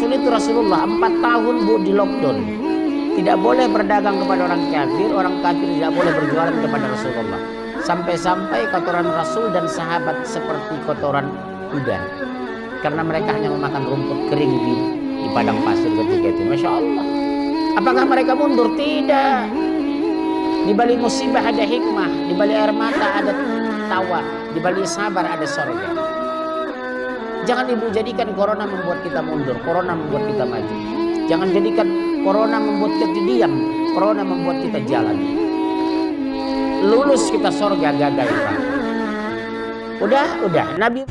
Rasul itu Rasulullah 4 tahun Bu di lockdown. Tidak boleh berdagang kepada orang kafir tidak boleh berjualan kepada Rasulullah. Sampai-sampai kotoran Rasul dan sahabat seperti kotoran kuda. Karena mereka hanya memakan rumput kering di padang pasir ketika itu. Masya Allah. Apakah mereka mundur? Tidak. Di balik musibah ada hikmah, di balik air mata ada tawa, di balik sabar ada surga. Jangan ibu jadikan corona membuat kita mundur, corona membuat kita maju. Jangan jadikan corona membuat kita diam, corona membuat kita jalan. Lulus kita surga gagal Pak. Udah Nabi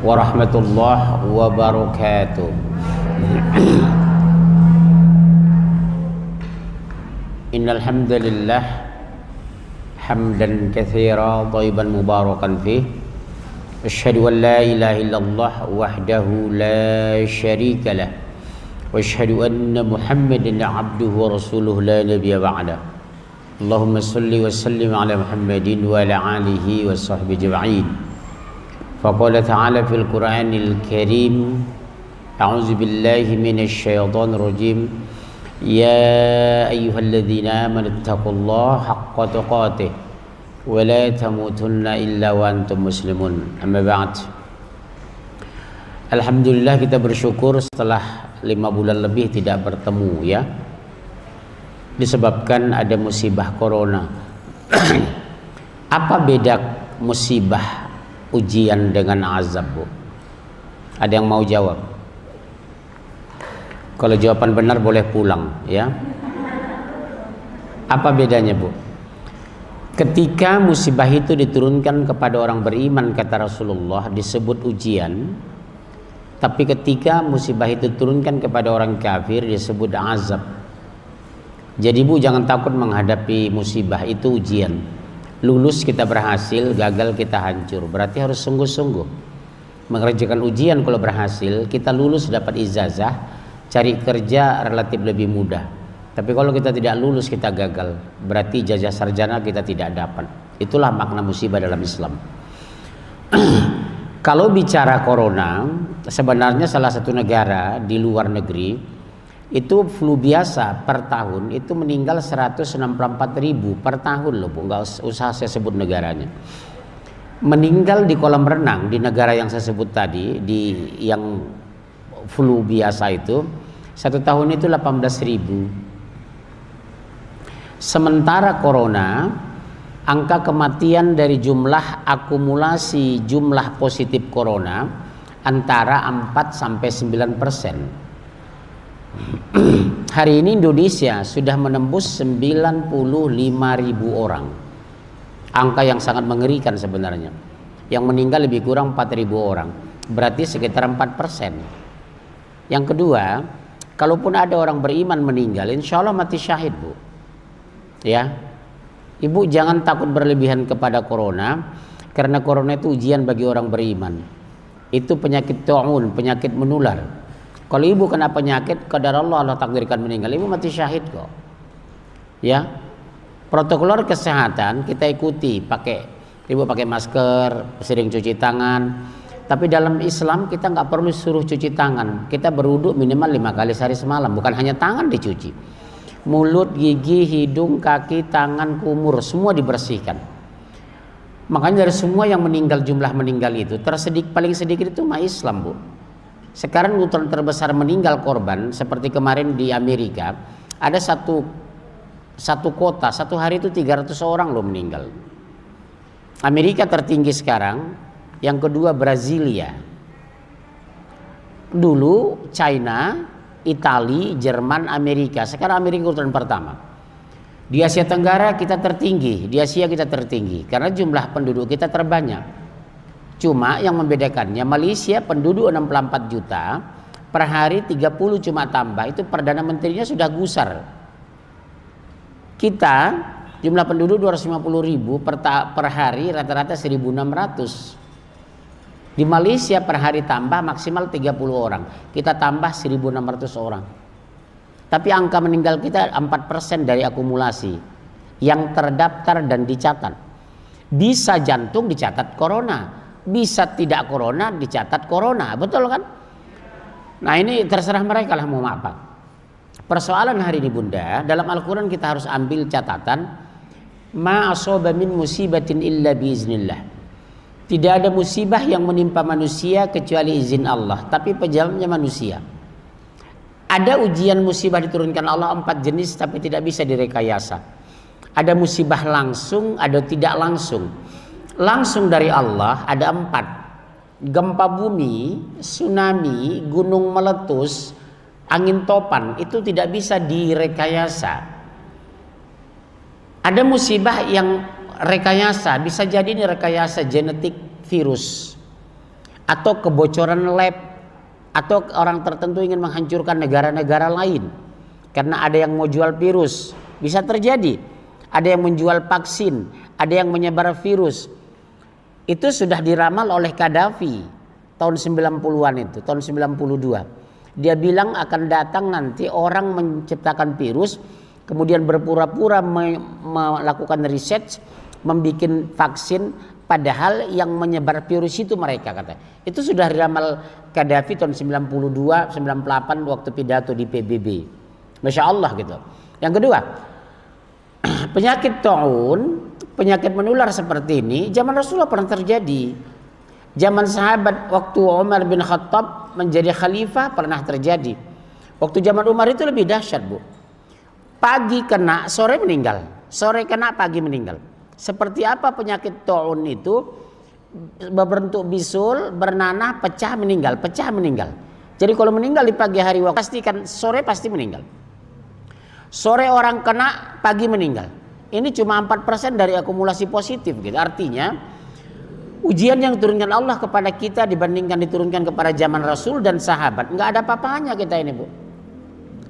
warahmatullahi wabarakatuh. Innal hamdalillah hamdan katsiran thayyiban mubarakan fih. Asyhadu an la ilaha illallah wahdahu la syarika lah. Wa asyhadu anna Muhammadan abduhu wa rasuluhu la nabiyya ba'da. Allahumma shalli wa sallim ala Muhammadin wa ala alihi wa sahbihi ajma'in. Faqala ta'ala fil Qur'anil Karim, a'udzu billahi minasy syaithanir rajim. Ya ayyuhalladzina amanu taqullaha haqqa tuqatih wa la tamutunna illa wa antum muslimun. Amma ba'd. Alhamdulillah kita bersyukur setelah 5 bulan lebih tidak bertemu ya. Disebabkan ada musibah corona. Apa beda musibah ujian dengan azab, Bu? Ada yang mau jawab? Kalau jawaban benar boleh pulang ya. Apa bedanya, Bu? Ketika musibah itu diturunkan kepada orang beriman kata Rasulullah disebut ujian. Tapi ketika musibah itu diturunkan kepada orang kafir disebut azab. Jadi Bu jangan takut menghadapi musibah, itu ujian. Lulus kita berhasil, gagal kita hancur. Berarti harus sungguh-sungguh mengerjakan ujian. Kalau berhasil kita lulus dapat ijazah, cari kerja relatif lebih mudah. Tapi kalau kita tidak lulus kita gagal, berarti ijazah sarjana kita tidak dapat. Itulah makna musibah dalam Islam. Kalau bicara corona, sebenarnya salah satu negara di luar negeri itu flu biasa per tahun itu meninggal 164.000 per tahun loh, Bu. Nggak usah saya sebut negaranya. Meninggal di kolam renang di negara yang saya sebut tadi, di yang flu biasa itu 1 tahun itu 18.000. Sementara corona angka kematian dari jumlah akumulasi jumlah positif corona antara 4-9%. Hari ini Indonesia sudah menembus 95.000 orang. Angka yang sangat mengerikan sebenarnya. Yang meninggal lebih kurang 4.000 orang. Berarti sekitar 4%. Yang kedua, kalaupun ada orang beriman meninggal, insya Allah mati syahid, Bu. Ya, Ibu jangan takut berlebihan kepada corona, karena corona itu ujian bagi orang beriman. Itu penyakit ta'un, penyakit menular. Kalau Ibu kena penyakit, qadar Allah takdirkan meninggal, Ibu mati syahid kok. Ya, protokol kesehatan kita ikuti, Ibu pakai masker, sering cuci tangan. Tapi dalam Islam kita nggak perlu suruh cuci tangan. Kita berwudu minimal 5 kali sehari semalam. Bukan hanya tangan dicuci, mulut, gigi, hidung, kaki, tangan, kumur semua dibersihkan. Makanya dari semua yang meninggal, jumlah meninggal itu paling sedikit itu umat Islam, Bu. Sekarang urutan terbesar meninggal korban seperti kemarin di Amerika, ada satu kota satu hari itu 300 orang loh meninggal. Amerika tertinggi sekarang. Yang kedua Brasilia. Dulu China, Italia, Jerman, Amerika. Sekarang Amerika urutan pertama. Di Asia Tenggara kita tertinggi, di Asia kita tertinggi karena jumlah penduduk kita terbanyak. Cuma yang membedakannya Malaysia penduduk 64 juta, per hari 30 cuma tambah, itu Perdana Menterinya sudah gusar. Kita jumlah penduduk 250.000 per hari, rata-rata 1.600. Di Malaysia per hari tambah maksimal 30 orang. Kita tambah 1.600 orang. Tapi angka meninggal kita 4% dari akumulasi. yang terdaftar dan dicatat. Bisa jantung dicatat corona, bisa tidak corona dicatat corona, betul kan? Nah ini terserah mereka lah mau apa. Persoalan hari ini Bunda, dalam Al-Quran kita harus ambil catatan, ma asaba min musibatin illa biiznillah. Tidak ada musibah yang menimpa manusia kecuali izin Allah, tapi penyebabnya manusia. Ada ujian musibah diturunkan Allah 4 jenis tapi tidak bisa direkayasa. Ada musibah langsung, ada tidak langsung. Langsung dari Allah ada 4. Gempa bumi, tsunami, gunung meletus, angin topan, itu tidak bisa direkayasa. Ada musibah yang rekayasa, bisa jadi ini rekayasa genetik virus atau kebocoran lab, atau orang tertentu ingin menghancurkan negara-negara lain karena ada yang mau jual virus, bisa terjadi. Ada yang menjual vaksin, ada yang menyebar virus. Itu sudah diramal oleh Gaddafi tahun 90-an itu, tahun 92. Dia bilang akan datang nanti orang menciptakan virus, kemudian berpura-pura melakukan riset, membuat vaksin, padahal yang menyebar virus itu mereka, kata. Itu sudah diramal Gaddafi tahun 92, 98 waktu pidato di PBB. Masya Allah gitu. Yang kedua, penyakit taun, penyakit menular seperti ini zaman Rasulullah pernah terjadi. Zaman sahabat waktu Umar bin Khattab menjadi khalifah pernah terjadi. Waktu zaman Umar itu lebih dahsyat, Bu. Pagi kena, sore meninggal. Sore kena, pagi meninggal. Seperti apa penyakit taun itu? Berbentuk bisul, bernanah, pecah, meninggal. Pecah, meninggal. Jadi kalau meninggal di pagi hari waktu, pastikan sore pasti meninggal. Sore orang kena, pagi meninggal. Ini cuma 4% dari akumulasi positif gitu. Artinya ujian yang diturunkan Allah kepada kita dibandingkan diturunkan kepada zaman Rasul dan sahabat, nggak ada apa-apanya kita ini, Bu.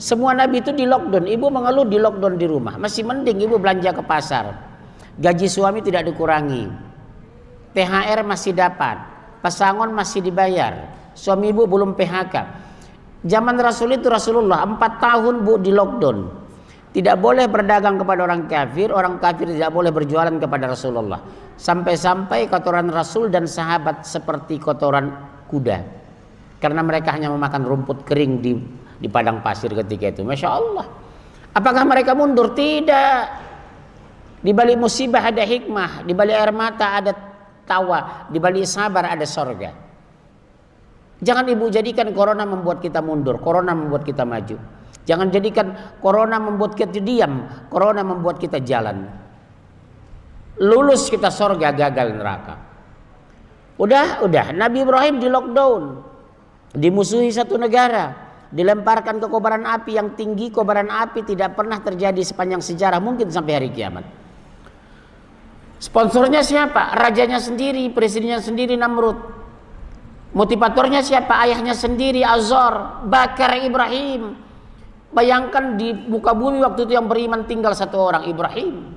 Semua nabi itu di lockdown. Ibu mengeluh di lockdown di rumah. Masih mending ibu belanja ke pasar. Gaji suami tidak dikurangi. THR masih dapat. Pesangon masih dibayar. Suami ibu belum PHK. Zaman Rasul itu Rasulullah 4 tahun, Bu, di lockdown. Tidak boleh berdagang kepada orang kafir tidak boleh berjualan kepada Rasulullah. Sampai-sampai kotoran Rasul dan sahabat seperti kotoran kuda. Karena mereka hanya memakan rumput kering di padang pasir ketika itu. Masya Allah. Apakah mereka mundur? Tidak. Di balik musibah ada hikmah, di balik air mata ada tawa, di balik sabar ada sorga. Jangan ibu jadikan corona membuat kita mundur, corona membuat kita maju. Jangan jadikan corona membuat kita diam, corona membuat kita jalan. Lulus kita sorga, gagal neraka. Udah, Nabi Ibrahim di lockdown, dimusuhi satu negara, dilemparkan ke kobaran api yang tinggi. Kobaran api tidak pernah terjadi sepanjang sejarah, mungkin sampai hari kiamat. Sponsornya siapa? Rajanya sendiri, presidennya sendiri, Namrud. Motivatornya siapa? Ayahnya sendiri, Azor, bakar Ibrahim. Bayangkan di muka bumi waktu itu yang beriman tinggal 1 orang, Ibrahim.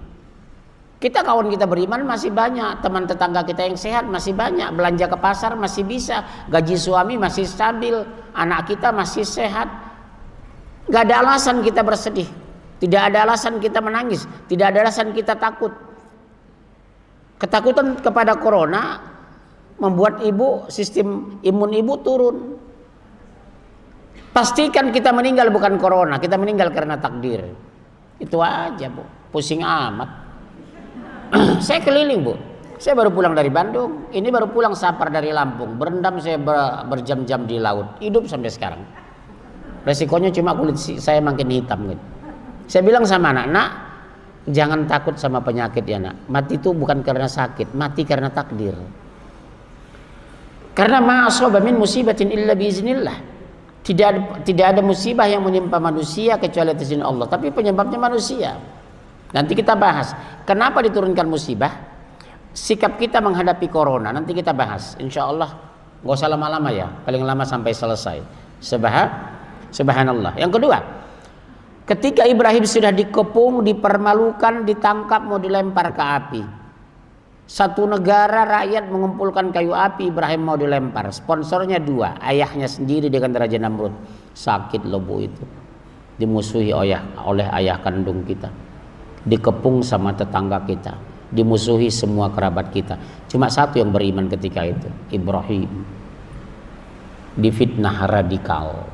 Kita kawan kita beriman masih banyak, teman tetangga kita yang sehat masih banyak, belanja ke pasar masih bisa, gaji suami masih stabil, anak kita masih sehat. Gak ada alasan kita bersedih, tidak ada alasan kita menangis, tidak ada alasan kita takut. Ketakutan kepada corona membuat ibu, sistem imun ibu turun. Pastikan kita meninggal bukan corona, kita meninggal karena takdir. Itu aja, Bu. Pusing amat. Saya keliling, Bu. Saya baru pulang dari Bandung. Ini baru pulang sapar dari Lampung. Berendam saya berjam-jam di laut. Hidup sampai sekarang. Resikonya cuma kulit saya makin hitam gitu. Saya bilang sama anak, "Nak, jangan takut sama penyakit ya, Nak. Mati itu bukan karena sakit, mati karena takdir. Karena ma asaba min musibatin illa biiznillah. Tidak ada musibah yang menimpa manusia kecuali atas izin Allah, tapi penyebabnya manusia. Nanti kita bahas kenapa diturunkan musibah, sikap kita menghadapi corona, nanti kita bahas insya Allah. Gak usah lama-lama ya, paling lama sampai selesai. Subhanallah. Yang kedua, ketika Ibrahim sudah dikepung, dipermalukan, ditangkap, mau dilempar ke api. Satu negara rakyat mengumpulkan kayu api, Ibrahim mau dilempar. Sponsornya 2, ayahnya sendiri dengan Raja Namrud. Sakit loh, Bu, itu. Dimusuhi oleh ayah kandung kita. dikepung sama tetangga kita, dimusuhi semua kerabat kita. Cuma satu yang beriman ketika itu, Ibrahim. Difitnah radikal,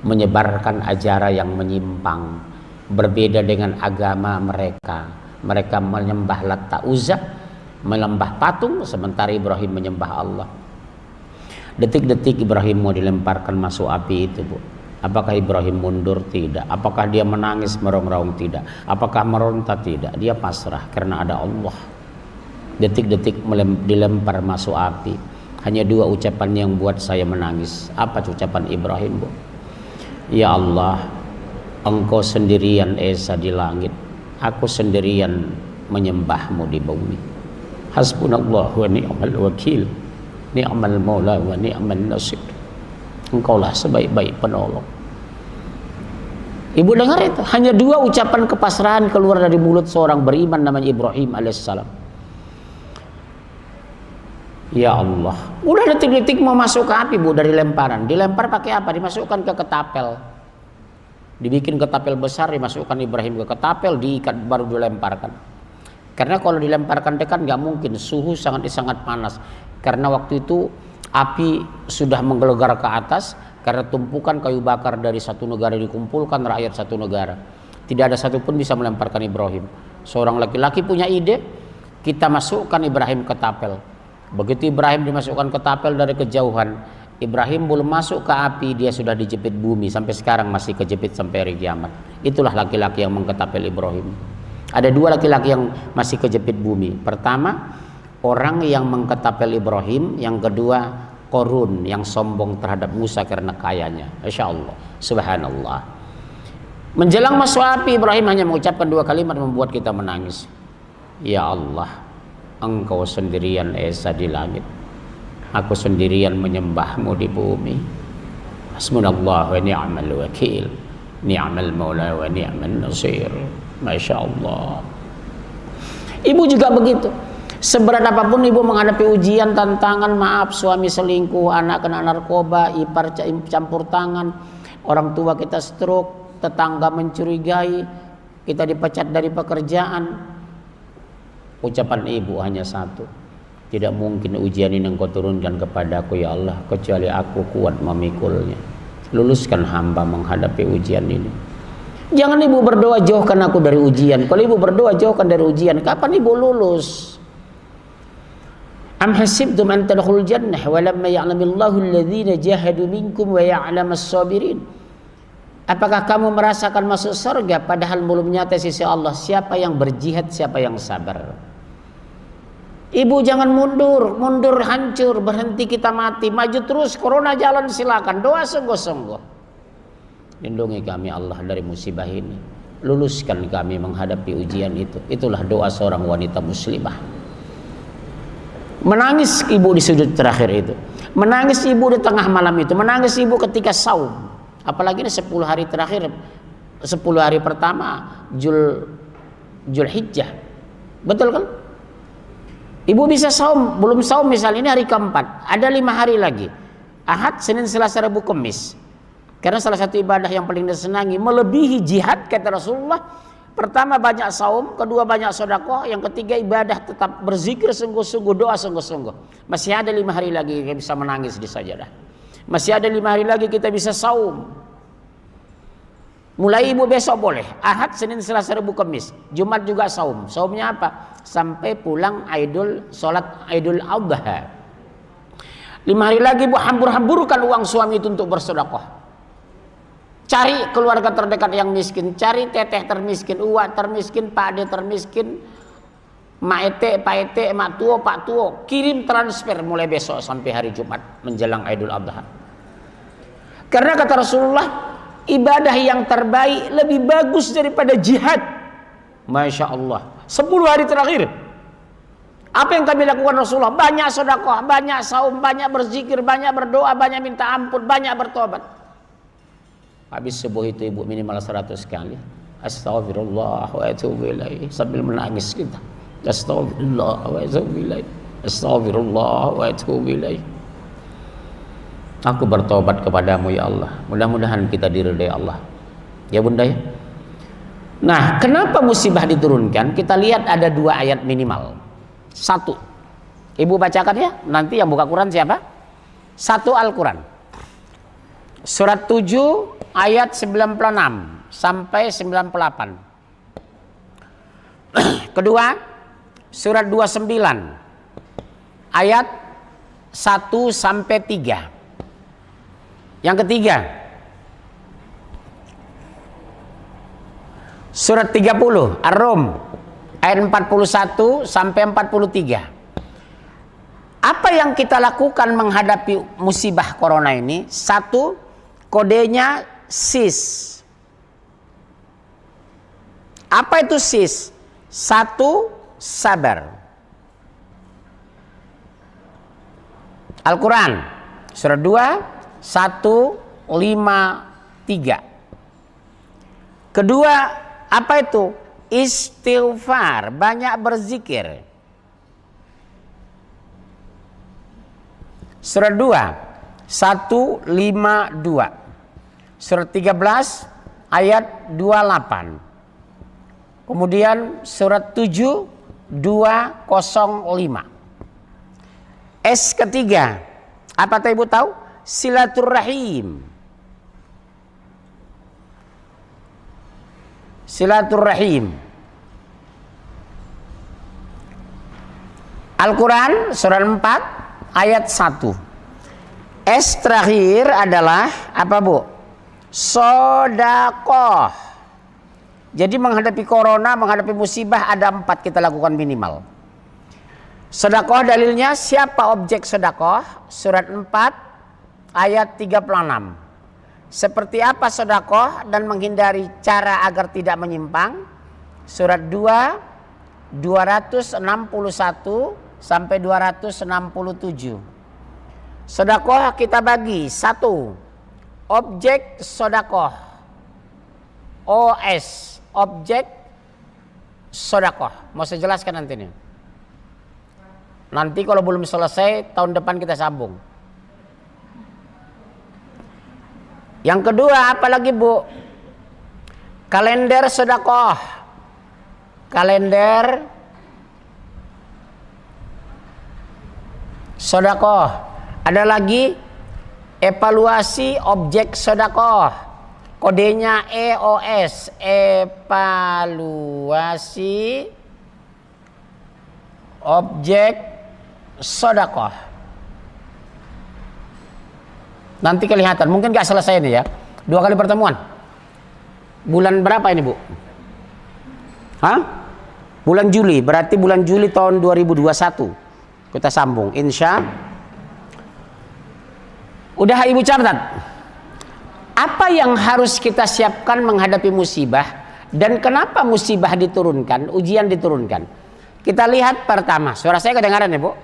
menyebarkan ajaran yang menyimpang, berbeda dengan agama mereka. Mereka menyembah Lat Uzza, menyembah patung, sementara Ibrahim menyembah Allah. Detik-detik Ibrahim mau dilemparkan masuk api itu, Bu. Apakah Ibrahim mundur? Tidak. Apakah dia menangis merong-rong? Tidak. Apakah meronta? Tidak. Dia pasrah karena ada Allah. Detik-detik dilempar masuk api. Hanya dua ucapan yang buat saya menangis. Apa ucapan Ibrahim, Bu? Ya Allah, Engkau sendirian Esa di langit, aku sendirian menyembahmu di bumi. Hasbunallah wa ni'mal wakil, ni'mal maula wa ni'mal nasir. Engkaulah sebaik-baik penolong. Ibu dengar itu, hanya dua ucapan kepasrahan keluar dari mulut seorang beriman namanya Ibrahim alaihissalam. Ya Allah, udah detik-detik mau masuk ke api, Bu, dari lemparan. Dilempar pakai apa? Dimasukkan ke ketapel. Dibikin ketapel besar, dimasukkan Ibrahim ke ketapel, diikat baru dilemparkan. Karena kalau dilemparkan dekat nggak mungkin, suhu sangat panas. Karena waktu itu api sudah menggelegar ke atas karena tumpukan kayu bakar dari satu negara dikumpulkan rakyat satu negara. Tidak ada satupun bisa melemparkan Ibrahim. Seorang laki-laki punya ide, kita masukkan Ibrahim ke tapel. Begitu Ibrahim dimasukkan ke tapel dari kejauhan, Ibrahim belum masuk ke api, dia sudah dijepit bumi. Sampai sekarang masih kejepit sampai hari kiamat. Itulah laki-laki yang mengketapel Ibrahim. Ada dua laki-laki yang masih kejepit bumi. Pertama, orang yang mengketapel Ibrahim. Yang kedua, Korun yang sombong terhadap Musa karena kayanya. Masya Allah, subhanallah. Menjelang masuk api, Ibrahim hanya mengucapkan dua kalimat membuat kita menangis. Ya Allah, Engkau sendirian Esa di langit, aku sendirian menyembahmu di bumi. Hasbunallah wa ni'mal wakil, ni'mal maula wa ni'mal nasir. Masya Allah. Ibu juga begitu. Seberat apapun ibu menghadapi ujian, tantangan, maaf, suami selingkuh, anak kena narkoba, ipar campur tangan, orang tua kita stroke, tetangga mencurigai, kita dipecat dari pekerjaan. Ucapan ibu hanya satu, tidak mungkin ujian ini engkau turunkan kepadaku ya Allah kecuali aku kuat memikulnya. Luluskan hamba menghadapi ujian ini. Jangan ibu berdoa jauhkan aku dari ujian. Kalau ibu berdoa jauhkan dari ujian, kapan ibu lulus? Am hasibtum an tadkhulul jannah wa lamma ya'lamillahu alladhina jahadu minkum wa ya'lamas sabirin. Apakah kamu merasakan masuk surga padahal belum nyata sisi Allah siapa yang berjihad, siapa yang sabar? Ibu jangan mundur, mundur hancur, berhenti kita mati, maju terus, corona jalan silakan, doa sungguh-sungguh. Lindungi kami Allah dari musibah ini, luluskan kami menghadapi ujian itu. Itulah doa seorang wanita muslimah. Menangis ibu di sujud terakhir itu, menangis ibu di tengah malam itu, menangis ibu ketika saum. Apalagi ini 10 hari terakhir, 10 hari pertama Zulhijjah, betul kan? Ibu bisa saum, belum saum misalnya ini hari keempat, ada 5 hari lagi, Ahad, Senin, Selasa, Rabu, Kamis. Karena salah satu ibadah yang paling disenangi melebihi jihad kata Rasulullah. Pertama banyak saum, kedua banyak sedekah, yang ketiga ibadah tetap berzikir sungguh-sungguh, doa sungguh-sungguh. Masih ada 5 hari lagi kita bisa menangis di sajadah. Masih ada 5 hari lagi kita bisa saum. Mulai ibu besok boleh, Ahad, Senin, Selasa, Rabu, Kamis. Jumat juga saum. Saumnya apa? Sampai pulang sholat Idul Adha. 5 hari lagi ibu hambur-hamburkan uang suami itu untuk bersedekah. Cari keluarga terdekat yang miskin, cari teteh termiskin, uak termiskin, pak ade termiskin, mak ete, pak ete, mak tuo, pak tuo, kirim transfer mulai besok sampai hari Jumat menjelang Idul Adha. Karena kata Rasulullah, ibadah yang terbaik lebih bagus daripada jihad. Masya Allah. 10 hari terakhir, apa yang kami lakukan Rasulullah? Banyak sedekah, banyak saum, banyak berzikir, banyak berdoa, banyak minta ampun, banyak bertobat. Habis subuh itu ibu minimal 100 kali Astaghfirullah wa atubu ilaih, sambil menangis kita. Astaghfirullah wa atubu ilaih, astaghfirullah wa atubu ilaih. Aku bertobat kepadamu ya Allah. Mudah-mudahan kita diridai Allah. Ya bunda ya. Nah, kenapa musibah diturunkan? Kita lihat ada 2 ayat minimal. 1, ibu bacakan ya, nanti yang buka Quran siapa? 1 Al-Quran. Surat 7 ayat 96 sampai 98. Kedua, surat 29 ayat 1 sampai 3. Yang ketiga, surat 30 Ar-Rum ayat 41 sampai 43. Apa yang kita lakukan menghadapi musibah corona ini? 1, kodenya SIS. Apa itu SIS? 1, sabar. Al-Quran surat 2 1, 5, 3. Kedua, apa itu? Istighfar, banyak berzikir. Surat 2 1, 5, 2. Surat 13 ayat 28. Kemudian surat 7 205. S ketiga, apa ibu tahu? Silaturrahim. Silaturrahim. Al-Quran surat 4 ayat 1. S terakhir adalah apa bu? Sodakoh. Jadi menghadapi corona, menghadapi musibah ada 4 kita lakukan minimal. Sedekah dalilnya siapa objek sedekah? Surat 4 ayat 36. Seperti apa sedekah dan menghindari cara agar tidak menyimpang? Surat 2 261 sampai 267. Sedekah kita bagi 1. Objek sedekah. OS, objek sedekah. Mau saya jelaskan nanti nih. Nanti kalau belum selesai, tahun depan kita sambung. Yang kedua, apalagi bu? Kalender sedekah. Kalender sedekah. Ada lagi evaluasi objek sedekah. Kodenya EOS, evaluasi objek sedekah. Nanti kelihatan, mungkin gak selesai ini ya. 2 kali pertemuan. Bulan berapa ini bu? Hah? Bulan Juli, berarti bulan Juli tahun 2021. Kita sambung, insya. Udah ibu catat. Apa yang harus kita siapkan menghadapi musibah? Dan kenapa musibah diturunkan, ujian diturunkan? Kita lihat pertama, suara saya kedengaran ya bu?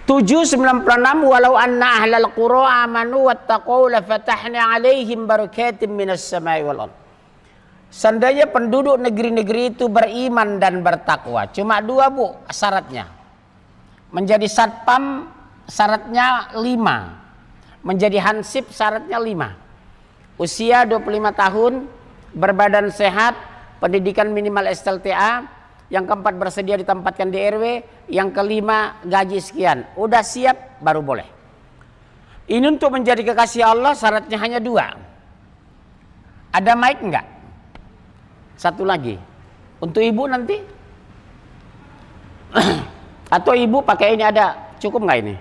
796, walau anna ahlal qura amanu wattaqau lafatahna alaihim barakatim minas samai wal ardh. Seandainya penduduk negeri-negeri itu beriman dan bertakwa, cuma 2 bu syaratnya. Menjadi satpam syaratnya 5. Menjadi hansip syaratnya 5. Usia 25 tahun, berbadan sehat, pendidikan minimal SLTA. Yang keempat bersedia ditempatkan di RW. Yang kelima gaji sekian. Udah siap baru boleh. Ini untuk menjadi kekasih Allah syaratnya hanya 2. Ada mic enggak? 1 lagi. Untuk ibu nanti? Atau ibu pakai ini ada? Cukup enggak ini?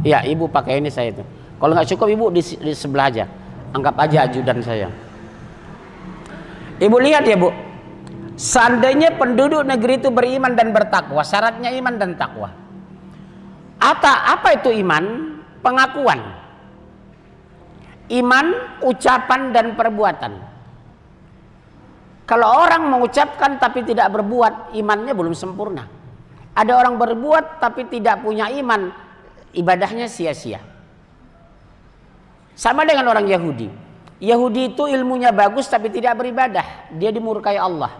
Ya ibu pakai ini saya itu. Kalau nggak cukup ibu di sebelah aja. Anggap aja ajudan saya. Ibu lihat ya bu, seandainya penduduk negeri itu beriman dan bertakwa, syaratnya iman dan takwa. Apa itu iman? Pengakuan. Iman, ucapan dan perbuatan. Kalau orang mengucapkan tapi tidak berbuat, imannya belum sempurna. Ada orang berbuat tapi tidak punya iman, ibadahnya sia-sia. Sama dengan orang Yahudi. Yahudi itu ilmunya bagus tapi tidak beribadah, dia dimurkai Allah.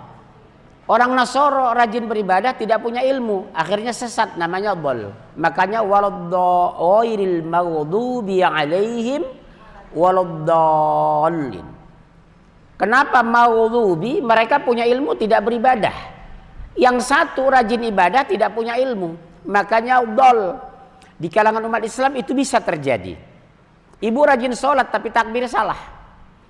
Orang Nasoro rajin beribadah tidak punya ilmu, akhirnya sesat, namanya dhal. Makanya waladhdallil maghdubi alaihim waladdallin. Kenapa maghdubi? Mereka punya ilmu tidak beribadah. Yang satu rajin ibadah tidak punya ilmu, makanya dol. Di kalangan umat Islam itu bisa terjadi. Ibu rajin sholat tapi takbir salah.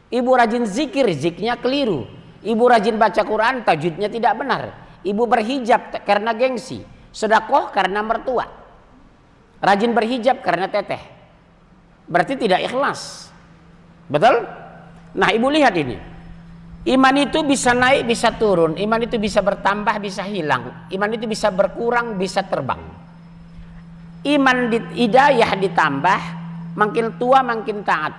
Ibu rajin zikir, zikirnya keliru. Ibu rajin baca Quran, tajwidnya tidak benar. Ibu berhijab karena gengsi, sedekah karena mertua. Rajin berhijab karena teteh. Berarti tidak ikhlas. Betul? Nah, ibu lihat ini. Iman itu bisa naik, bisa turun. Iman itu bisa bertambah, bisa hilang. Iman itu bisa berkurang, bisa terbang. Iman hidayah ditambah, makin tua makin taat.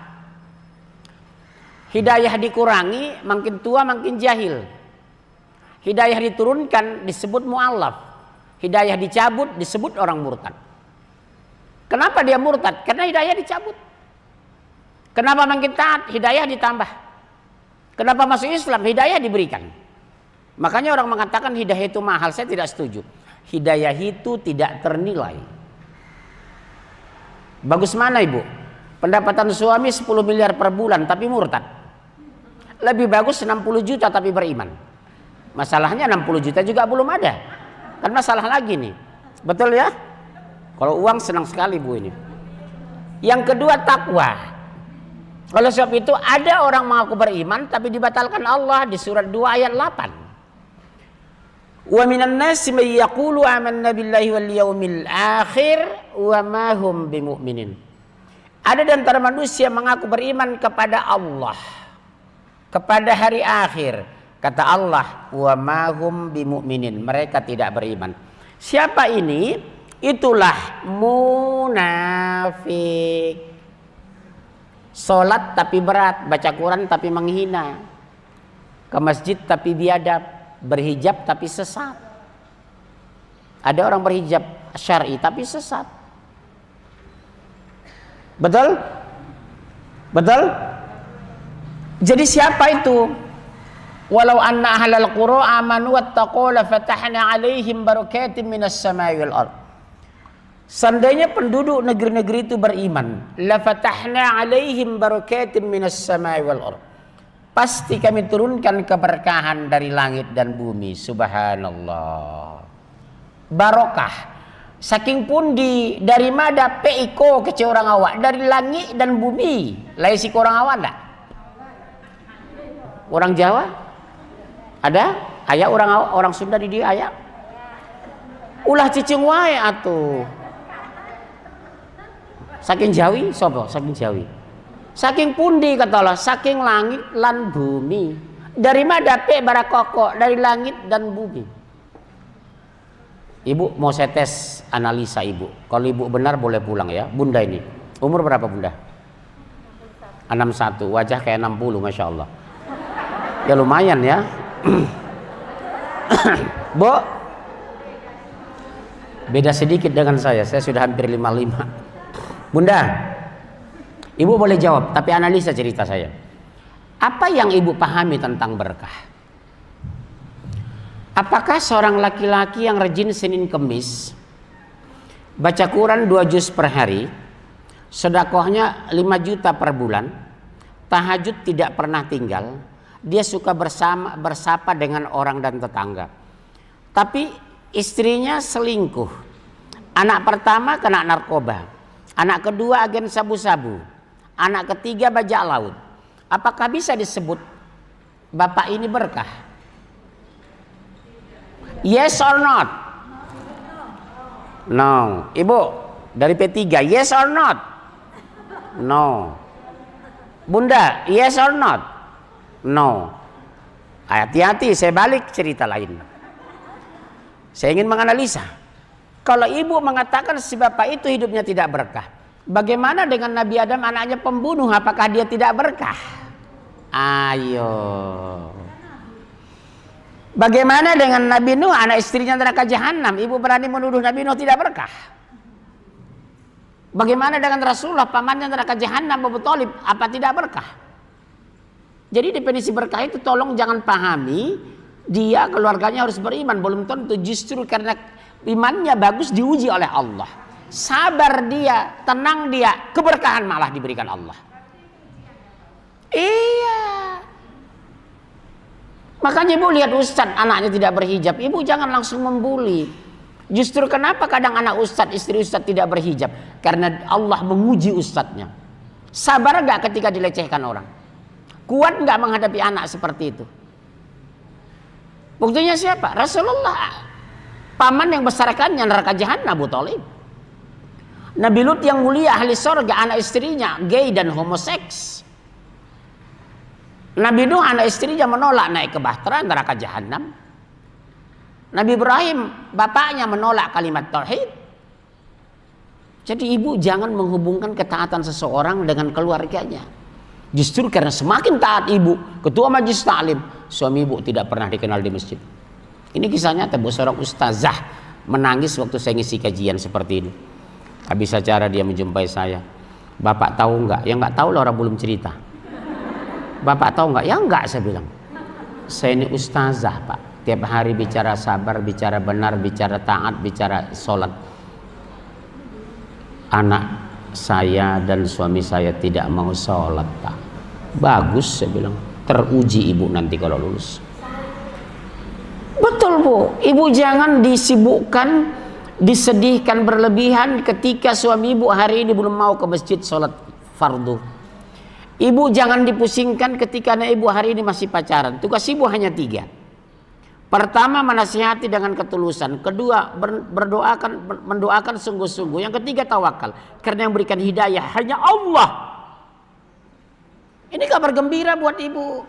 Hidayah dikurangi, makin tua makin jahil. Hidayah diturunkan disebut mu'allaf. Hidayah dicabut disebut orang murtad. Kenapa dia murtad? Karena hidayah dicabut. Kenapa makin taat? Hidayah ditambah. Kenapa masuk Islam? Hidayah diberikan. Makanya orang mengatakan hidayah itu mahal. Saya tidak setuju. Hidayah itu tidak ternilai. Bagus mana ibu? Pendapatan suami 10 miliar per bulan tapi murtad. Lebih bagus 60 juta tapi beriman. Masalahnya 60 juta juga belum ada. Kan masalah lagi nih. Betul ya? Kalau uang senang sekali bu ini. Yang kedua takwa. Oleh sebab itu ada orang mengaku beriman tapi dibatalkan Allah di surat 2 ayat 8. Wa minan nasi may yaqulu amanna billahi wal yaumil akhir wa ma hum bimumin. Ada di antara manusia mengaku beriman kepada Allah, kepada hari akhir. Kata Allah, wa ma hum bimumin. Mereka tidak beriman. Siapa ini? Itulah munafik. Sholat tapi berat, baca Quran tapi menghina, ke masjid tapi biadab, berhijab tapi sesat. Ada orang berhijab syar'i tapi sesat. Betul? Betul? Jadi siapa itu? Walau anna ahlal qura amanu wattaqu la fatahna alaihim barakatim minas samai wal ardh. Seandainya penduduk negeri-negeri itu beriman, la fatahna alaihim barakatim minas samai wal ardh. Pasti kami turunkan keberkahan dari langit dan bumi. Subhanallah. Barokah. Saking pundi dari mana peiko ke orang awak, dari langit dan bumi. Laisi ke orang awak enggak? Orang Jawa? Ada? Ayah orang Sunda di dia ayah? Ulah cicing wae atuh. Saking Jawi, sopo? Saking Jawi. Saking pundi kata Allah, saking langit lan bumi. Dari mana pe barakoko? Dari langit dan bumi. Ibu mau saya tes analisa ibu. Kalau ibu benar boleh pulang ya. Bunda ini umur berapa bunda? 61. Wajah kayak 60, masya Allah. Ya lumayan ya. Bu, beda sedikit dengan saya sudah hampir 55. Bunda, ibu boleh jawab, tapi analisa cerita saya. Apa yang ibu pahami tentang berkah? Apakah seorang laki-laki yang rajin Senin Kemis, baca Quran 2 juz per hari, sedekahnya 5 juta per bulan, tahajud tidak pernah tinggal, dia suka bersapa dengan orang dan tetangga, tapi istrinya selingkuh, anak pertama kena narkoba, anak kedua agen sabu-sabu, anak ketiga bajak laut. Apakah bisa disebut bapak ini berkah? Yes or not? No. Ibu dari P3, yes or not? No. Bunda, yes or not? No. Hati-hati, saya balik cerita lain. Saya ingin menganalisa. Kalau ibu mengatakan si bapak itu hidupnya tidak berkah, bagaimana dengan Nabi Adam anaknya pembunuh? Apakah dia tidak berkah? Ayo. Bagaimana dengan Nabi Nuh, anak istrinya neraka jahanam? Ibu berani menuduh Nabi Nuh tidak berkah? Bagaimana dengan Rasulullah, pamannya neraka jahanam, Abu Thalib? Apa tidak berkah? Jadi definisi berkah itu tolong jangan pahami dia keluarganya harus beriman. Belum tentu, justru karena imannya bagus diuji oleh Allah. Sabar dia, tenang dia, keberkahan malah diberikan Allah. Iya. Makanya ibu lihat ustadz anaknya tidak berhijab, ibu jangan langsung membuli. Justru kenapa kadang anak ustadz, istri ustadz tidak berhijab? Karena Allah menguji ustadznya. Sabar gak ketika dilecehkan orang? Kuat gak menghadapi anak seperti itu? Buktinya siapa? Rasulullah. Paman yang besarkannya neraka jahanam, Abu Thalib. Nabi Lut yang mulia ahli surga, anak istrinya gay dan homoseks. Nabi Nuh anak istrinya menolak naik ke bahtera neraka jahanam. Nabi Ibrahim bapaknya menolak kalimat tauhid. Jadi ibu jangan menghubungkan ketaatan seseorang dengan keluarganya. Justru karena semakin taat ibu, ketua majelis taklim, suami ibu tidak pernah dikenal di masjid. Ini kisahnya nyata, seorang ustazah menangis waktu saya ngisi kajian seperti ini. Habis acara dia menjumpai saya. Bapak tahu nggak? Ya nggak tahu lah, orang belum cerita. Bapak tahu nggak? Ya nggak, saya bilang. Saya ini ustazah pak. Tiap hari bicara sabar, bicara benar, bicara taat, bicara sholat. Anak saya dan suami saya tidak mau sholat pak. Bagus, saya bilang. Teruji ibu nanti kalau lulus. Betul bu. Ibu jangan disibukkan, disedihkan berlebihan ketika suami ibu hari ini belum mau ke masjid sholat fardu. Ibu jangan dipusingkan ketika anak ibu hari ini masih pacaran. Tugas ibu hanya 3. Pertama, menasihati dengan ketulusan. Kedua, mendoakan sungguh-sungguh. Yang ketiga, tawakal. Karena yang berikan hidayah hanya Allah. Ini kabar gembira buat ibu.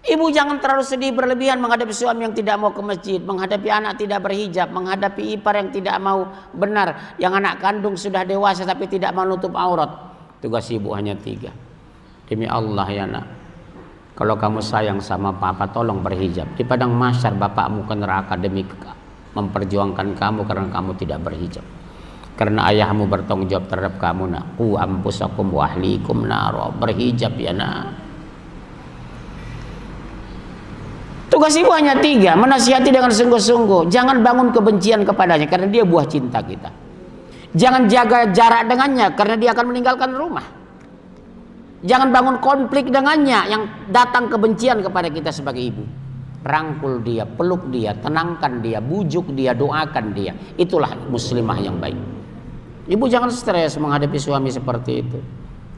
Ibu jangan terlalu sedih berlebihan menghadapi suami yang tidak mau ke masjid, menghadapi anak tidak berhijab, menghadapi ipar yang tidak mau benar, yang anak kandung sudah dewasa tapi tidak mau nutup aurat. Tugas ibu hanya 3. Demi Allah ya nak, kalau kamu sayang sama papa tolong berhijab. Di padang mahsyar bapakmu ke neraka demi memperjuangkan kamu karena kamu tidak berhijab. Karena ayahmu bertanggung jawab terhadap kamu nak. Qu anfusakum wa ahlikum naro. Berhijab ya nak. Tugas ibu hanya 3. Menasihati dengan sungguh-sungguh. Jangan bangun kebencian kepadanya karena dia buah cinta kita. Jangan jaga jarak dengannya karena dia akan meninggalkan rumah. Jangan bangun konflik dengannya yang datang kebencian kepada kita sebagai ibu. Rangkul dia, peluk dia, tenangkan dia, bujuk dia, doakan dia. Itulah muslimah yang baik. Ibu jangan stres menghadapi suami seperti itu.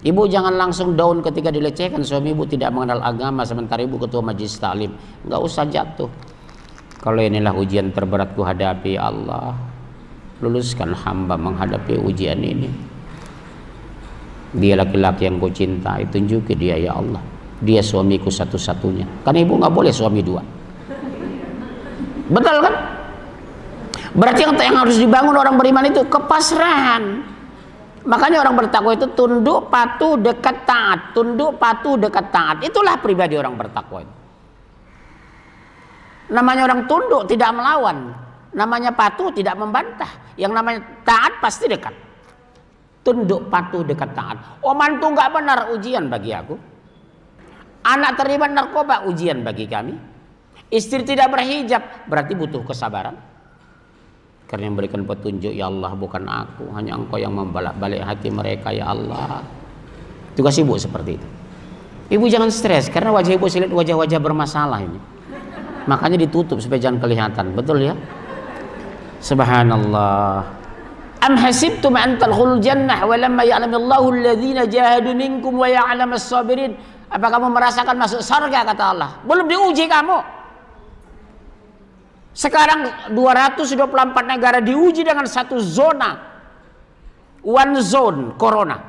Ibu jangan langsung down ketika dilecehkan. Suami ibu tidak mengenal agama sementara ibu ketua majelis taklim. Enggak usah jatuh. Kalau inilah ujian terberat ku hadapi, Allah luluskan hamba menghadapi ujian ini. Dia laki-laki yang ku cintai, tunjuki dia ya Allah. Dia suamiku satu-satunya. Karena ibu nggak boleh suami 2. Betul kan? Berarti yang harus dibangun orang beriman itu kepasrahan. Makanya orang bertakwa itu tunduk, patuh, dekat, taat. Tunduk, patuh, dekat, taat. Itulah pribadi orang bertakwa itu. Namanya orang tunduk tidak melawan. Namanya patuh tidak membantah. Yang namanya taat pasti dekat. Tunduk, patuh, dekat, taat. Oh mantu nggak benar, ujian bagi aku. Anak terlibat narkoba, ujian bagi kami. Istri tidak berhijab, berarti butuh kesabaran. Karena yang memberikan petunjuk ya Allah bukan aku, hanya Engkau yang membalak-balik hati mereka ya Allah. Tugas ibu seperti itu. Ibu jangan stres karena wajah ibu saya lihat wajah-wajah bermasalah ini. Makanya ditutup supaya jangan kelihatan, betul ya? Subhanallah. Am hasibtum an tadkhulul jannah wa lamma ya'lamillahu alladhina jahadu minkum wa ya'lamas sabirin. Apa kamu merasakan masuk surga kata Allah? Belum diuji kamu. Sekarang 224 negara diuji dengan satu zona. One zone corona.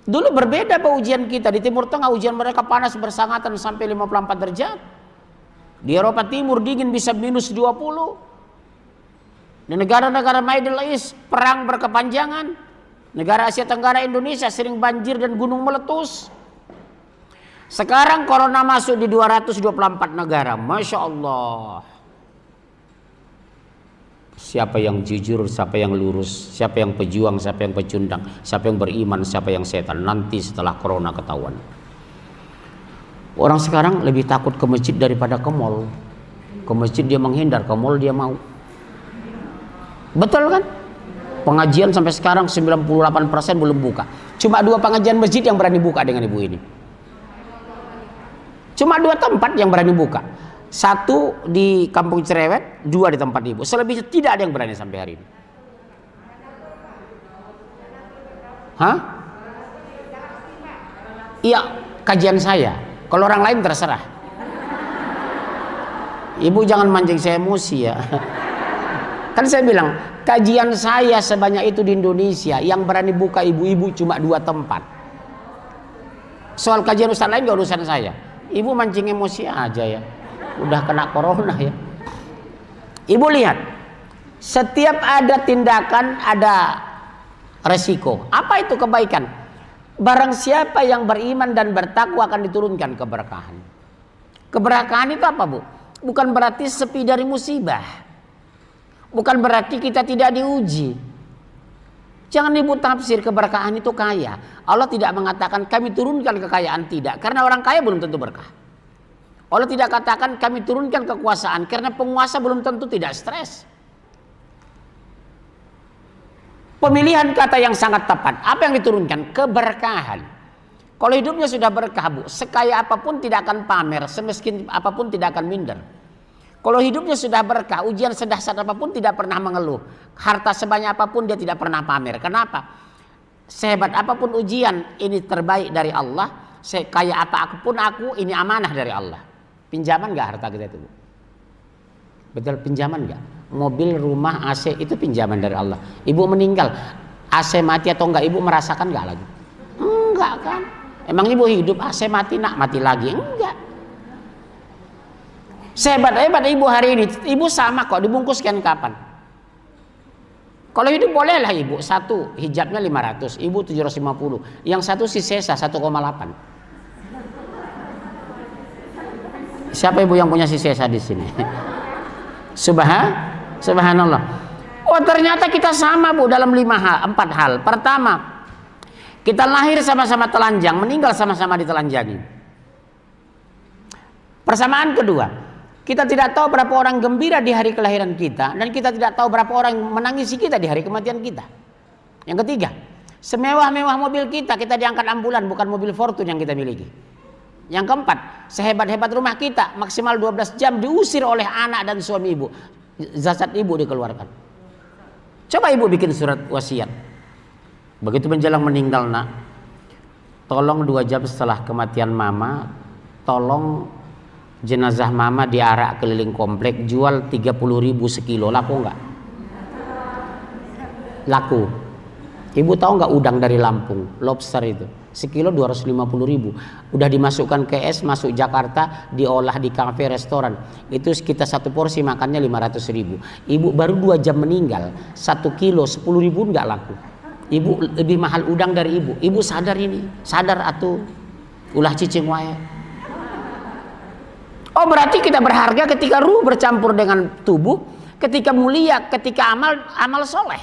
Dulu berbeda Pak ujian kita. Di Timur Tengah ujian mereka panas bersangatan sampai 54 derajat. Di Eropa Timur dingin bisa minus 20. Di negara-negara Middle East perang berkepanjangan. Negara Asia Tenggara Indonesia sering banjir dan gunung meletus. Sekarang corona masuk di 224 negara. Masya Allah. Siapa yang jujur, siapa yang lurus, siapa yang pejuang, siapa yang pecundang, siapa yang beriman, siapa yang setan. Nanti setelah corona ketahuan. Orang sekarang lebih takut ke masjid daripada ke mall. Ke masjid dia menghindar, ke mall dia mau. Betul kan? Pengajian sampai sekarang 98% belum buka. Cuma 2 pengajian masjid yang berani buka dengan ibu ini. Cuma 2 tempat yang berani buka. 1 di Kampung Cerewet, 2 di tempat ibu. Selebihnya tidak ada yang berani sampai hari ini. Hah? Iya, kajian saya. Kalau orang lain terserah. Ibu jangan mancing saya emosi ya. Kan saya bilang, kajian saya sebanyak itu di Indonesia, yang berani buka ibu-ibu cuma 2 tempat. Soal kajian ustaz lain gak urusan saya. Ibu mancing emosi aja ya. Udah kena corona ya. Ibu lihat, setiap ada tindakan ada resiko. Apa itu kebaikan? Barang siapa yang beriman dan bertakwa akan diturunkan keberkahan. Keberkahan itu apa, Bu? Bukan berarti sepi dari musibah. Bukan berarti kita tidak diuji. Jangan ibu tafsir keberkahan itu kaya. Allah tidak mengatakan kami turunkan kekayaan, tidak. Karena orang kaya belum tentu berkah. Allah tidak katakan kami turunkan kekuasaan, karena penguasa belum tentu tidak stres. Pemilihan kata yang sangat tepat. Apa yang diturunkan? Keberkahan. Kalau hidupnya sudah berkah, Bu, sekaya apapun tidak akan pamer, semiskin apapun tidak akan minder. Kalau hidupnya sudah berkah, ujian sedahsyat apapun tidak pernah mengeluh. Harta sebanyak apapun dia tidak pernah pamer. Kenapa? Sehebat apapun ujian, ini terbaik dari Allah. Sekaya apapun aku, ini amanah dari Allah. Pinjaman gak harta kita itu, Bu? Betul, pinjaman gak? Mobil, rumah, AC itu pinjaman dari Allah. Ibu meninggal, AC mati atau enggak, ibu merasakan gak lagi? Enggak kan? Emang ibu hidup AC mati, nak mati lagi? Enggak. Sehebat-hebat ibu hari ini, ibu sama kok, dibungkuskan kapan? Kalau hidup bolehlah ibu, 1 hijabnya 500, ibu 750, yang 1 si sesa 1,8. Siapa ibu yang punya si sesa di sini? Subhanallah. Oh, ternyata kita sama, Bu, dalam 4 hal. Pertama, kita lahir sama-sama telanjang, meninggal sama-sama ditelanjangi. Persamaan kedua, kita tidak tahu berapa orang gembira di hari kelahiran kita, dan kita tidak tahu berapa orang menangisi kita di hari kematian kita. Yang ketiga, semewah-mewah mobil kita diangkat ambulan, bukan mobil Fortune yang kita miliki. Yang keempat, sehebat-hebat rumah kita maksimal 12 jam diusir oleh anak dan suami ibu. Zasad ibu dikeluarkan. Coba ibu bikin surat wasiat. Begitu menjelang meninggal, nak, tolong 2 jam setelah kematian mama, tolong jenazah mama diarak keliling komplek, jual 30.000 sekilo. Laku nggak? Laku. Ibu tahu nggak udang dari Lampung, lobster itu sekilo 250.000. Udah dimasukkan ke es, masuk Jakarta, diolah di kafe restoran. Itu kita 1 porsi makannya 500.000. Ibu baru 2 jam meninggal, 1 kilo 10.000 nggak laku. Ibu lebih mahal udang dari ibu. Ibu sadar ini, sadar atuh. Ulah cicing wae. Oh, berarti kita berharga ketika ruh bercampur dengan tubuh, ketika mulia, ketika amal soleh.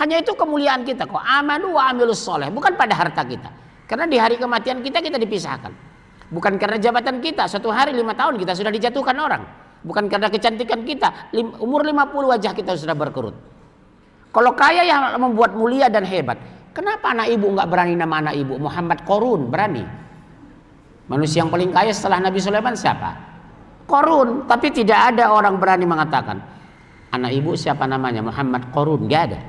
Hanya itu kemuliaan kita kok. Amanu wa amilus soleh, bukan pada harta kita. Karena di hari kematian kita dipisahkan. Bukan karena jabatan kita, suatu hari 5 tahun kita sudah dijatuhkan orang. Bukan karena kecantikan kita, umur 50 wajah kita sudah berkerut. Kalau kaya yang membuat mulia dan hebat, kenapa anak ibu nggak berani nama anak ibu Muhammad Korun? Berani. Manusia yang paling kaya setelah Nabi Sulaiman siapa? Korun. Tapi tidak ada orang berani mengatakan anak ibu siapa namanya Muhammad Korun. Gak ada.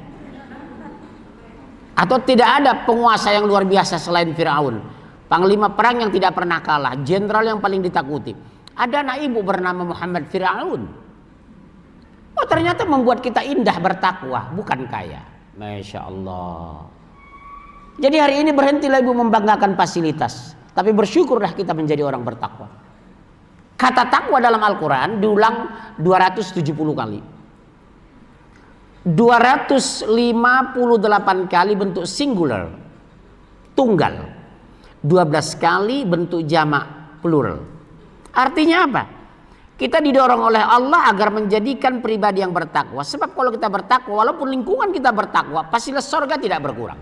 Atau tidak ada penguasa yang luar biasa selain Firaun, panglima perang yang tidak pernah kalah, jenderal yang paling ditakuti. Ada anak ibu bernama Muhammad Firaun. Oh, ternyata membuat kita indah bertakwa, bukan kaya. Masya Allah. Jadi hari ini berhentilah ibu membanggakan fasilitas, tapi bersyukurlah kita menjadi orang bertakwa. Kata takwa dalam Al-Quran diulang 270 kali. 258 kali bentuk singular, tunggal. 12 kali bentuk jamak, plural. Artinya apa? Kita didorong oleh Allah agar menjadikan pribadi yang bertakwa. Sebab kalau kita bertakwa, walaupun lingkungan kita bertakwa, fasilitas surga tidak berkurang.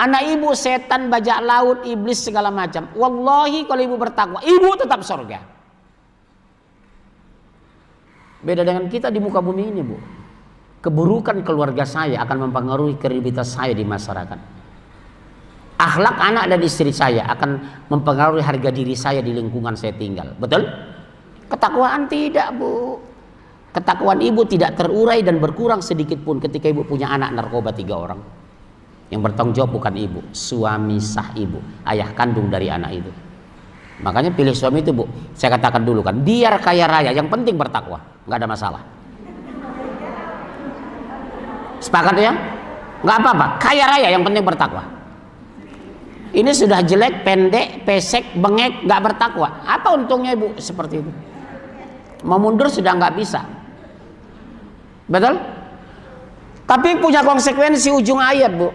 Anak ibu setan, bajak laut, iblis segala macam. Wallahi kalau ibu bertakwa, ibu tetap surga. Beda dengan kita di muka bumi ini, Bu. Keburukan keluarga saya akan mempengaruhi kredibilitas saya di masyarakat. Akhlak anak dan istri saya akan mempengaruhi harga diri saya di lingkungan saya tinggal. Betul? Ketakwaan tidak, Bu. Ketakwaan ibu tidak terurai dan berkurang sedikit pun ketika ibu punya anak narkoba 3 orang. Yang bertanggung jawab bukan ibu, suami sah ibu, ayah kandung dari anak itu. Makanya pilih suami itu, Bu. Saya katakan dulu kan, biar kaya raya, yang penting bertakwa, nggak ada masalah. Sepakat ya? Nggak apa-apa, kaya raya yang penting bertakwa. Ini sudah jelek, pendek, pesek, bengek, nggak bertakwa. Apa untungnya ibu seperti itu? Mau mundur sudah nggak bisa. Betul? Tapi punya konsekuensi ujung ayat, Bu.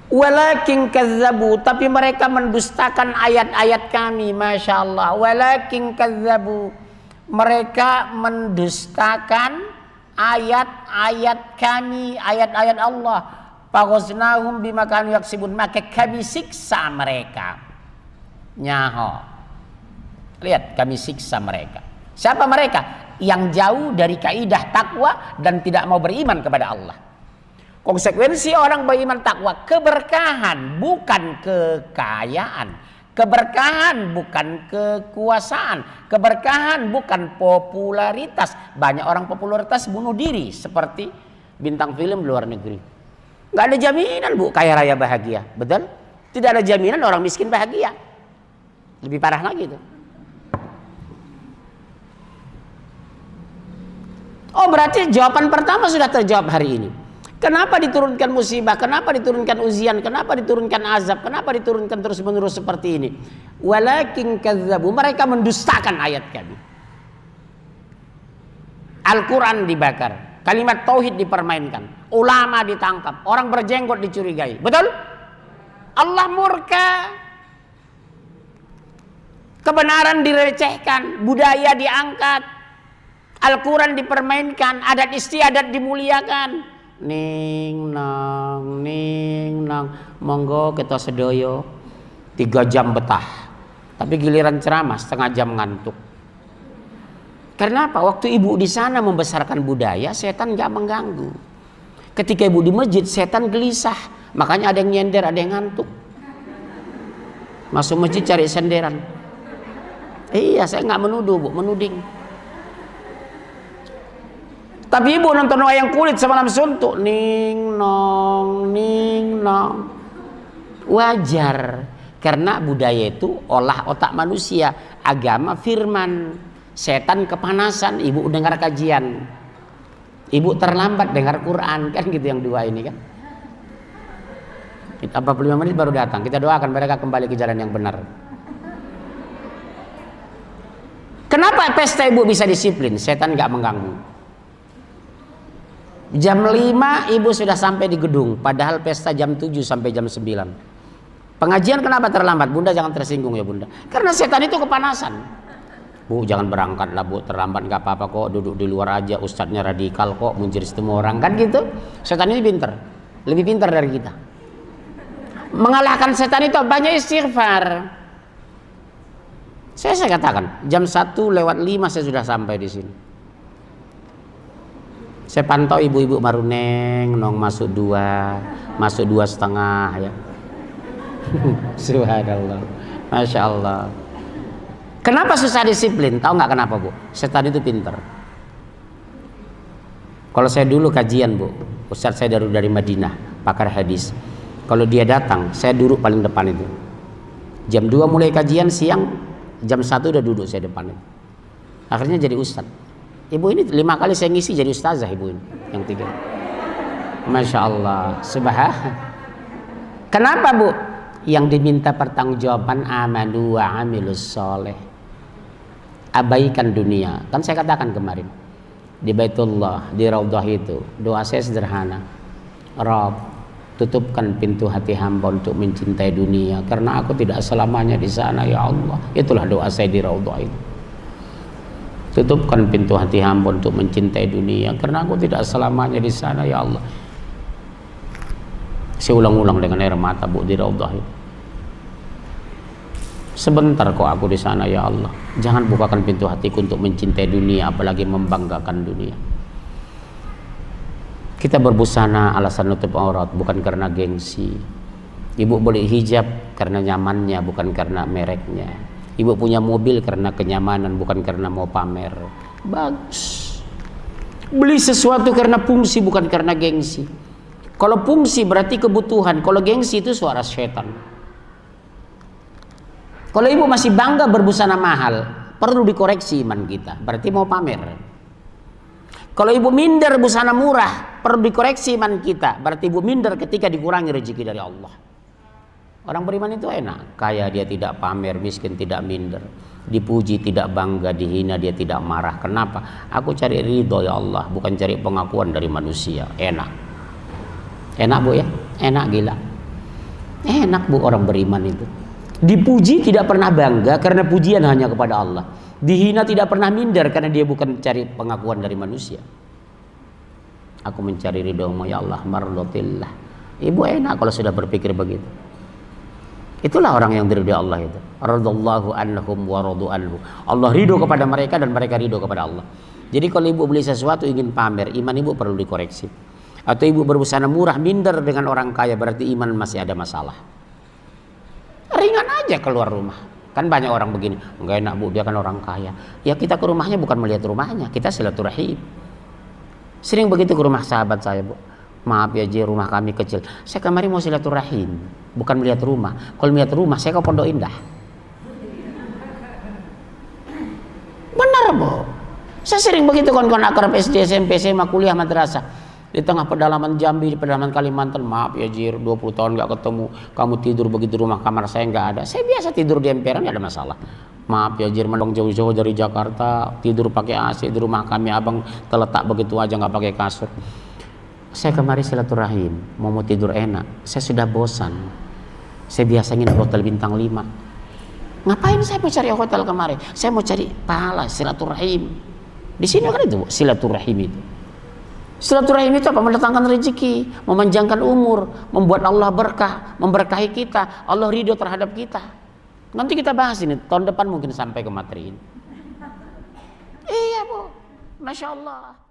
Walakin kazzabu, tapi mereka mendustakan ayat-ayat kami. Masya Allah. Walakin kazzabu, mereka mendustakan ayat-ayat kami, ayat-ayat Allah. Faghaznahum bima kanu yaksibun, maka kami siksa mereka. Nyaho. Lihat, kami siksa mereka. Siapa mereka? Yang jauh dari kaidah takwa dan tidak mau beriman kepada Allah. Konsekuensi orang beriman takwa, keberkahan bukan kekayaan, keberkahan bukan kekuasaan, keberkahan bukan popularitas. Banyak orang popularitas bunuh diri seperti bintang film luar negeri. Nggak ada jaminan, Bu, kaya raya bahagia. Betul? Tidak ada jaminan orang miskin bahagia. Lebih parah lagi itu. Oh, berarti jawaban pertama sudah terjawab hari ini. Kenapa diturunkan musibah? Kenapa diturunkan ujian? Kenapa diturunkan azab? Kenapa diturunkan terus-menerus seperti ini? Walakin kazzabu, mereka mendustakan ayat kami. Al-Quran dibakar, kalimat tauhid dipermainkan, ulama ditangkap, orang berjenggot dicurigai. Betul? Allah murka. Kebenaran direcehkan, budaya diangkat, Al-Quran dipermainkan, adat istiadat dimuliakan. Ning nang, monggo kita sedoyo 3 jam betah, tapi giliran ceramah setengah jam ngantuk. Karena apa? Waktu ibu di sana membesarkan budaya, setan gak mengganggu. Ketika ibu di masjid, setan gelisah, makanya ada yang nyender, ada yang ngantuk. Masuk masjid cari senderan. Iya, saya nggak menuduh, Bu, menuding. Tapi ibu nonton wayang kulit semalam suntuk, ning nong. Wajar, karena budaya itu olah otak manusia, agama firman, setan kepanasan, ibu dengar kajian, ibu terlambat dengar Quran, kan gitu yang dua ini kan. 45 menit baru datang, kita doakan mereka kembali ke jalan yang benar. Kenapa pesta ibu bisa disiplin? Setan nggak mengganggu. Jam 5 ibu sudah sampai di gedung, padahal pesta jam 7 sampai jam 9. Pengajian kenapa terlambat? Bunda jangan tersinggung ya Bunda, karena setan itu kepanasan. Bu jangan berangkat lah Bu, terlambat nggak apa-apa kok, duduk di luar aja, ustadznya radikal kok, muncul semua orang, kan gitu. Setan ini pinter, lebih pintar dari kita. Mengalahkan setan itu banyak istighfar. Saya katakan jam 1:05 saya sudah sampai di sini. Saya pantau ibu-ibu baru nong masuk 2, masuk 2,5 ya. Subhanallah, Masya Allah. Kenapa susah disiplin? Tahu nggak kenapa, Bu? Setan itu pinter. Kalau saya dulu kajian, Bu, ustadz saya dari Madinah, pakar hadis. Kalau dia datang, saya duduk paling depan itu. Jam 2 mulai kajian, siang jam 1 udah duduk saya depan itu. Akhirnya jadi ustadz. Ibu ini 5 kali saya ngisi jadi ustazah, ibu ini yang 3. Masya Allah, subhanallah. Kenapa, Bu? Yang diminta pertanggungjawaban amanu wa amilus soleh. Abaikan dunia. Kan saya katakan kemarin di Baitullah, di Raudhah itu doa saya sederhana. Rabb, tutupkan pintu hati hamba untuk mencintai dunia, karena aku tidak selamanya di sana ya Allah. Itulah doa saya di Raudhah itu. Tutupkan pintu hati hamba untuk mencintai dunia, karena aku tidak selamanya di sana ya Allah. Saya ulang-ulang dengan air mata, Bu, di Raudhah itu. Sebentar kok aku di sana ya Allah. Jangan bukakan pintu hatiku untuk mencintai dunia, apalagi membanggakan dunia. Kita berbusana alasan nutup aurat, bukan karena gengsi. Ibu boleh hijab karena nyamannya, bukan karena mereknya. Ibu punya mobil karena kenyamanan, bukan karena mau pamer. Bagus. Beli sesuatu karena fungsi, bukan karena gengsi. Kalau fungsi berarti kebutuhan, kalau gengsi itu suara setan. Kalau ibu masih bangga berbusana mahal, perlu dikoreksi iman kita, berarti mau pamer. Kalau ibu minder busana murah, perlu dikoreksi iman kita, berarti ibu minder ketika dikurangi rezeki dari Allah. Orang beriman itu enak, kaya dia tidak pamer, miskin tidak minder, dipuji tidak bangga, dihina dia tidak marah. Kenapa? Aku cari ridho ya Allah, bukan cari pengakuan dari manusia. Enak. Enak bu ya? Enak gila. Enak bu orang beriman itu. Dipuji tidak pernah bangga karena pujian hanya kepada Allah. Dihina tidak pernah minder karena dia bukan cari pengakuan dari manusia. Aku mencari ridhomu ya Allah, mardotillah. Ibu enak kalau sudah berpikir begitu. Itulah orang yang diridhoi Allah itu. Radallahu anhum wa radu anhu. Allah ridho kepada mereka dan mereka ridho kepada Allah. Jadi kalau ibu beli sesuatu ingin pamer, iman ibu perlu dikoreksi. Atau ibu berbusana murah minder dengan orang kaya, berarti iman masih ada masalah. Ringan aja keluar rumah. Kan banyak orang begini, enggak enak bu, dia kan orang kaya. Ya kita ke rumahnya bukan melihat rumahnya, kita silaturahim. Sering begitu ke rumah sahabat saya bu. Maaf ya Ji, rumah kami kecil. Saya kemarin mau silaturahim, bukan melihat rumah. Kalau melihat rumah, saya ke Pondok Indah. Benar bu. Saya sering begitu kawan-kawan akrab SD, SMP, SMA, kuliah, madrasah. Di tengah pedalaman Jambi, di pedalaman Kalimantan, maaf ya Jir, 20 tahun gak ketemu, kamu tidur begitu rumah kamar saya nggak ada. Saya biasa tidur di emperan, gak ada masalah. Maaf ya Jir, mendong jauh-jauh dari Jakarta, tidur pakai AC di rumah kami, abang terletak begitu aja nggak pakai kasur. Saya kemarin silaturahim, mau tidur enak, saya sudah bosan. Saya biasa nginep hotel bintang 5. Ngapain saya mau cari hotel kemarin? Saya mau cari pahala, silaturahim. Di sini kan itu silaturahim itu. Silaturahim itu apa? Mendatangkan rezeki, memanjangkan umur, membuat Allah berkah, memberkahi kita, Allah ridho terhadap kita. Nanti kita bahas ini, tahun depan mungkin sampai ke materi ini. Iya bu, Masya Allah.